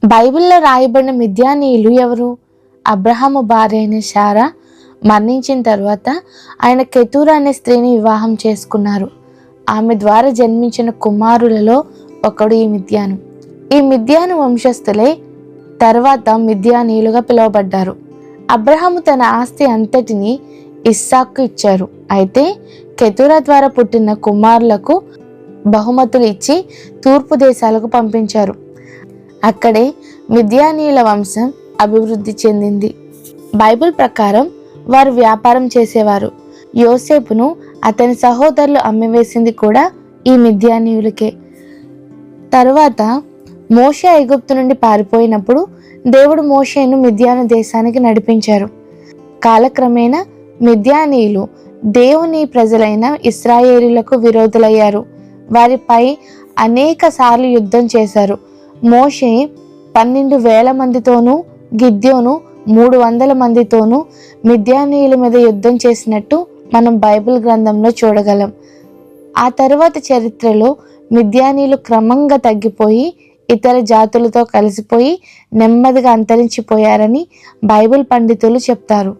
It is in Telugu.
బైబిల్లో రాయబడిన మిద్యానీయులు ఎవరు? అబ్రహాము భార్య అయిన శారా మరణించిన తర్వాత ఆయన కెతూరా అనే స్త్రీని వివాహం చేసుకున్నారు. ఆమె ద్వారా జన్మించిన కుమారులలో ఒకడు ఈ మిద్యాను. ఈ మిద్యాను వంశస్థులే తర్వాత మిద్యానీయులుగా పిలువబడ్డారు. అబ్రహాము తన ఆస్తి అంతటిని ఇస్సాకు ఇచ్చారు. అయితే కెతూరా ద్వారా పుట్టిన కుమారులకు బహుమతులు ఇచ్చి తూర్పు దేశాలకు పంపించారు. అక్కడే మిద్యానీయుల వంశం అభివృద్ధి చెందింది. బైబిల్ ప్రకారం వారు వ్యాపారం చేసేవారు. యోసేపును అతని సహోదరులు అమ్మివేసింది కూడా ఈ మిద్యానీయులకే. తరువాత మోషే ఐగుప్తు నుండి పారిపోయినప్పుడు దేవుడు మోషేను మిద్యాను దేశానికి నడిపించారు. కాలక్రమేణా మిద్యానీయులు దేవుని ప్రజలైన ఇశ్రాయేలీయులకు విరోధులయ్యారు. వారిపై అనేక సార్లు యుద్ధం చేశారు. మోషే 12,000 మందితోనూ, గిద్యోను 300 మందితోనూ మిద్యానీయుల మీద యుద్ధం చేసినట్టు మనం బైబిల్ గ్రంథంలో చూడగలం. ఆ తరువాత చరిత్రలో మిద్యానీయులు క్రమంగా తగ్గిపోయి ఇతర జాతులతో కలిసిపోయి నెమ్మదిగా అంతరించిపోయారని బైబిల్ పండితులు చెప్తారు.